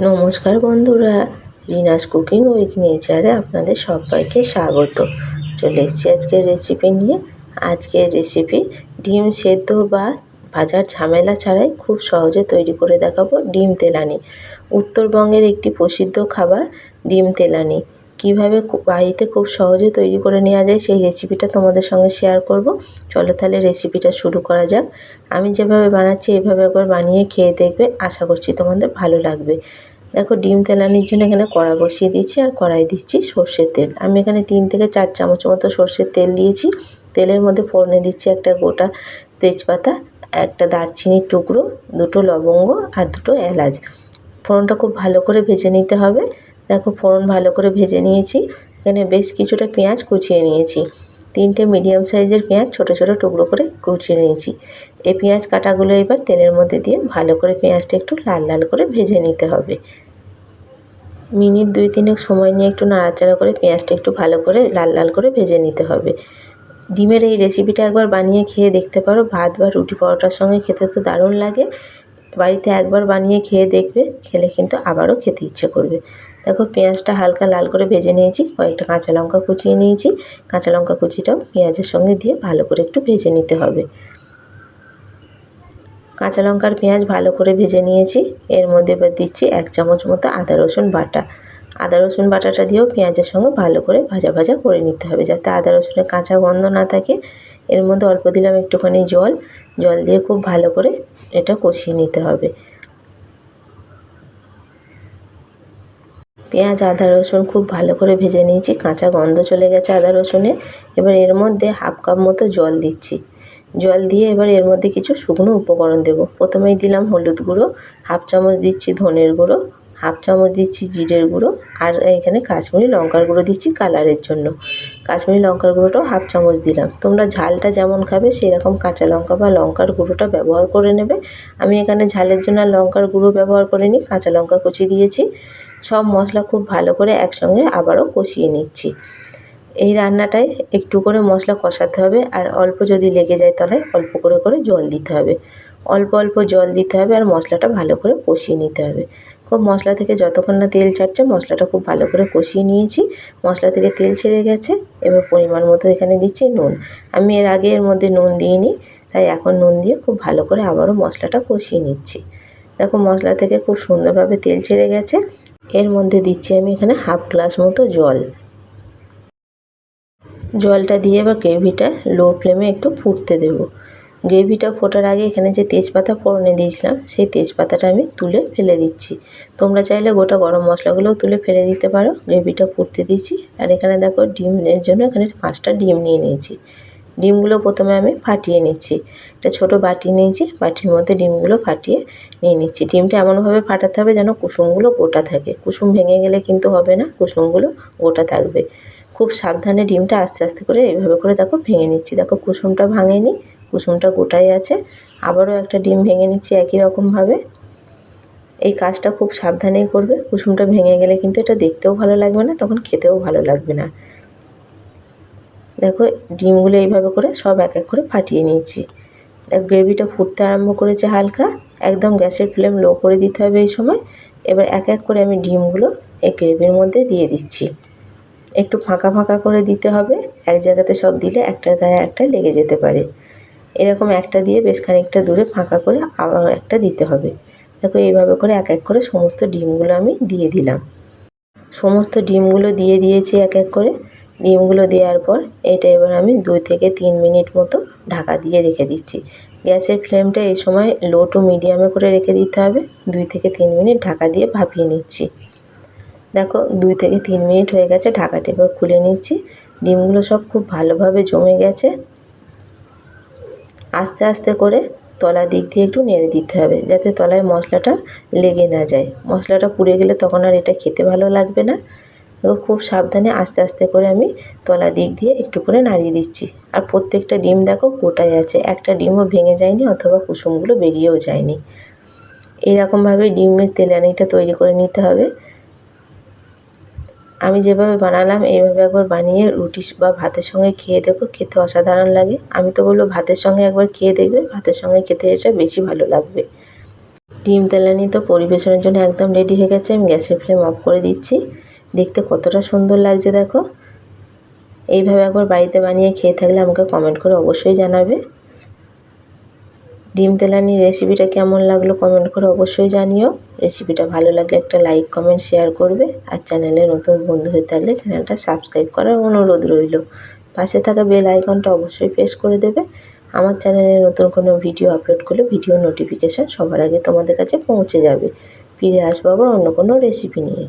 নমস্কার বন্ধুরা, Rina's cooking with নেচারে আপনাদের সবাইকে স্বাগত। চলে এসেছি আজকের রেসিপি নিয়ে। আজকের রেসিপি ডিম সেদ্ধ বা ভাজার ঝামেলা ছাড়াই খুব সহজে তৈরি করে দেখাবো ডিম তেলানি। উত্তরবঙ্গের একটি প্রসিদ্ধ খাবার ডিম তেলানি। কীভাবে বাড়িতে খুব সহজে তৈরি করে নেওয়া যায় সেই রেসিপিটা তোমাদের সঙ্গে শেয়ার করব। চলো তাহলে রেসিপিটা শুরু করা যাক। আমি যেভাবে বানাচ্ছি এইভাবে একবার বানিয়ে খেয়ে দেখবে, আশা করছি তোমাদের ভালো লাগবে। দেখো, ডিম তেলানির জন্য এখানে কড়া বসিয়ে দিয়েছি আর কড়াই দিচ্ছি সর্ষের তেল। আমি এখানে 3 থেকে 4 চামচ মতো সর্ষের তেল দিয়েছি। তেলের মধ্যে ফোড়নে দিচ্ছি একটা গোটা তেজপাতা, একটা দারচিনির টুকরো, 2টো লবঙ্গ আর 2টো এলাচ। ফোড়নটা খুব ভালো করে ভেজে নিতে হবে। দেখো, ফোড়ন ভালো করে ভেজে নিয়েছি। এখানে বেশ কিছুটা পেঁয়াজ কুচিয়ে নিয়েছি। 3টে মিডিয়াম সাইজের পেঁয়াজ ছোটো ছোটো টুকরো করে কুচিয়ে নিয়েছি। এই পেঁয়াজ কাটাগুলো এবার তেলের মধ্যে দিয়ে ভালো করে পেঁয়াজটা একটু লাল লাল করে ভেজে নিতে হবে। মিনিট 2-3 সময় নিয়ে একটু নাড়াচাড়া করে পেঁয়াজটা একটু ভালো করে লাল লাল করে ভেজে নিতে হবে। ডিমের এই রেসিপিটা একবার বানিয়ে খেয়ে দেখতে পারো। ভাত বা রুটি পরোটার সঙ্গে খেতে তো দারুণ লাগে। বাড়িতে একবার বানিয়ে খেয়ে দেখবে, খেলে কিন্তু আবারও খেতে ইচ্ছে করবে। দেখো, পেঁয়াজটা হালকা লাল করে ভেজে নিয়েছি। কয়েকটা কাঁচা লঙ্কা কুচিয়ে নিয়েছি। কাঁচা লঙ্কা কুচিটাও পেঁয়াজের সঙ্গে দিয়ে ভালো করে একটু ভেজে নিতে হবে। কাঁচা লঙ্কার পেঁয়াজ ভালো করে ভেজে নিয়েছি। এর মধ্যে এবার দিচ্ছি 1 চামচ মতো আদা রসুন বাটা। আদা রসুন বাটাটা দিয়েও পেঁয়াজের সঙ্গে ভালো করে ভাজা ভাজা করে নিতে হবে, যাতে আদা রসুনের কাঁচা গন্ধ না থাকে। এর মধ্যে অল্প দিলাম একটুখানি জল। জল দিয়ে খুব ভালো করে এটা কষিয়ে নিতে হবে। পেঁয়াজ আদা রসুন খুব ভালো করে ভেজে নিয়েছি, কাঁচা গন্ধ চলে গেছে আদা রসুনের। এবার এর মধ্যে 1/2 কাপ মতো জল দিচ্ছি। জল দিয়ে এবার এর মধ্যে কিছু শুকনো উপকরণ দেবো। প্রথমেই দিলাম হলুদ গুঁড়ো, 1/2 চামচ দিচ্ছি ধনের গুঁড়ো, 1/2 চামচ দিচ্ছি জিরের গুঁড়ো, আর এখানে কাশ্মীরি লঙ্কার গুঁড়ো দিচ্ছি কালারের জন্য। কাশ্মীরি লঙ্কার গুঁড়োটাও 1/2 চামচ দিলাম। তোমরা ঝালটা যেমন খাবে সেই রকম কাঁচা লঙ্কা বা লঙ্কার গুঁড়োটা ব্যবহার করে নেবে। আমি এখানে ঝালের জন্য লঙ্কার গুঁড়ো ব্যবহার করিনি, কাঁচা লঙ্কা কুচি দিয়েছি। সব মশলা খুব ভালো করে একসঙ্গে আবারও কষিয়ে নিচ্ছি। এই রান্নাটায় একটু করে মশলা কষাতে হবে, আর অল্প যদি লেগে যায় তাহলে অল্প করে করে জল দিতে হবে। অল্প অল্প জল দিতে হবে আর মশলাটা ভালো করে কষিয়ে নিতে হবে। খুব মশলা থেকে যতক্ষণ না তেল ছাড়ছে, মশলাটা খুব ভালো করে কষিয়ে নিয়েছি। মশলা থেকে তেল ছেড়ে গেছে। এবার পরিমাণ মতো এখানে দিচ্ছি নুন। আমি এর আগে এর মধ্যে নুন দিইনি, তাই এখন নুন দিয়ে খুব ভালো করে আবারও মশলাটা কষিয়ে নিচ্ছি। দেখো, মশলা থেকে খুব সুন্দরভাবে তেল ছেড়ে গেছে। এর মধ্যে দিচ্ছি আমি এখানে 1/2 গ্লাস মতো জল। জলটা দিয়ে এবার গ্রেভিটা লো ফ্লেমে একটু ফুটতে দেবো। গ্রেভিটা ফোটার আগে এখানে যে তেজপাতা ফোড়নে দিয়েছিলাম সেই তেজপাতাটা আমি তুলে ফেলে দিচ্ছি। তোমরা চাইলে গোটা গরম মশলাগুলোও তুলে ফেলে দিতে পারো। গ্রেভিটা ফুটতে দিচ্ছি। আর এখানে দেখো, ডিমের জন্য এখানে 5টা ডিম নিয়ে নিয়েছি। ডিমগুলো প্রথমে আমি ফাটিয়ে নিচ্ছি। একটা ছোটো বাটি নিয়েছি, বাটির মধ্যে ডিমগুলো ফাটিয়ে নিয়ে নিচ্ছি। ডিমটা এমনভাবে ফাটাতে হবে যেন কুসুমগুলো গোটা থাকে। কুসুম ভেঙে গেলে কিন্তু হবে না, কুসুমগুলো গোটা থাকবে। খুব সাবধানে ডিমটা আস্তে আস্তে করে এইভাবে করে দেখো ভেঙে নিচ্ছি। দেখো, কুসুমটা ভাঙেনি, কুসুমটা গোটাই আছে। আবারও একটা ডিম ভেঙে নিচ্ছি একই রকমভাবে। এই কাজটা খুব সাবধানেই করবে। কুসুমটা ভেঙে গেলে কিন্তু এটা দেখতেও ভালো লাগবে না, তখন খেতেও ভালো লাগবে না। দেখো, ডিমগুলো এইভাবে করে সব এক এক করে ফাটিয়ে নিয়েছি। গ্রেভিটা ফুটতে আরম্ভ করেছে হালকা। একদম গ্যাসের ফ্লেম লো করে দিতে হবে এই সময়। এবার এক এক করে আমি ডিমগুলো এই গ্রেভির মধ্যে দিয়ে দিচ্ছি। একটু ফাঁকা ফাঁকা করে দিতে হবে। এক জায়গাতে সব দিলে একটার গায়ে একটা লেগে যেতে পারে। এরকম একটা দিয়ে বেশ খানিকটা দূরে ফাঁকা করে আবার একটা দিতে হবে। দেখো, এইভাবে করে এক এক করে সমস্ত ডিমগুলো আমি দিয়ে দিলাম। সমস্ত ডিমগুলো দিয়ে দিয়েছি এক এক করে। ডিমগুলো দেওয়ার পর এটা এবার আমি 2 থেকে 3 মিনিট মতো ঢাকা দিয়ে রেখে দিচ্ছি। গ্যাসের ফ্লেমটা এই সময় লো টু মিডিয়ামে করে রেখে দিতে হবে। 2 থেকে 3 মিনিট ঢাকা দিয়ে ভাপিয়ে নিচ্ছি। দেখো, 2 থেকে 3 মিনিট হয়ে গেছে। ঢাকাটা এবার খুলে নিচ্ছি। ডিমগুলো সব খুব ভালোভাবে জমে গেছে। আস্তে আস্তে করে তলার দিক দিয়ে একটু নেড়ে দিতে হবে, যাতে তলায় মশলাটা লেগে না যায়। মশলাটা পুড়ে গেলে তখন আর এটা খেতে ভালো লাগবে না। তো খুব সাবধানে আস্তে আস্তে করে আমি তলার দিক দিয়ে একটু করে নাড়িয়ে দিচ্ছি। আর প্রত্যেকটা ডিম দেখো গোটাই আছে, একটা ডিমও ভেঙে যায়নি অথবা কুসুমগুলো বেরিয়েও যায়নি। এইরকমভাবে ডিমের তেলানিটা তৈরি করে নিতে হবে। আমি যেভাবে বানালাম এইভাবে একবার বানিয়ে রুটি বা ভাতের সঙ্গে খেয়ে দেখো, খেতে অসাধারণ লাগে। আমি তো বলবো ভাতের সঙ্গে একবার খেয়ে দেখবে, ভাতের সঙ্গে খেতে এটা বেশি ভালো লাগবে। ডিম তেলানি তো পরিবেশনের জন্য একদম রেডি হয়ে গেছে। আমি গ্যাসের ফ্লেম অফ করে দিচ্ছি। দেখতে কতটা সুন্দর লাগছে দেখো। এইভাবে একবার বাড়িতে বানিয়ে খেয়ে থাকলে আমাকে কমেন্ট করে অবশ্যই জানাবে। ডিম তেলানির রেসিপিটা কেমন লাগলো কমেন্ট করে অবশ্যই জানিও। রেসিপিটা ভালো লাগলে একটা লাইক কমেন্ট শেয়ার করবে। আর চ্যানেলে নতুন বন্ধু হয়ে থাকলে চ্যানেলটা সাবস্ক্রাইব করার অনুরোধ রইল। পাশে থাকা বেল আইকনটা অবশ্যই প্রেস করে দেবে। আমার চ্যানেলে নতুন কোনো ভিডিও আপলোড করলে ভিডিও নোটিফিকেশান সবার আগে তোমাদের কাছে পৌঁছে যাবে। ফিরে আসবো আবার অন্য কোনো রেসিপি নিয়ে।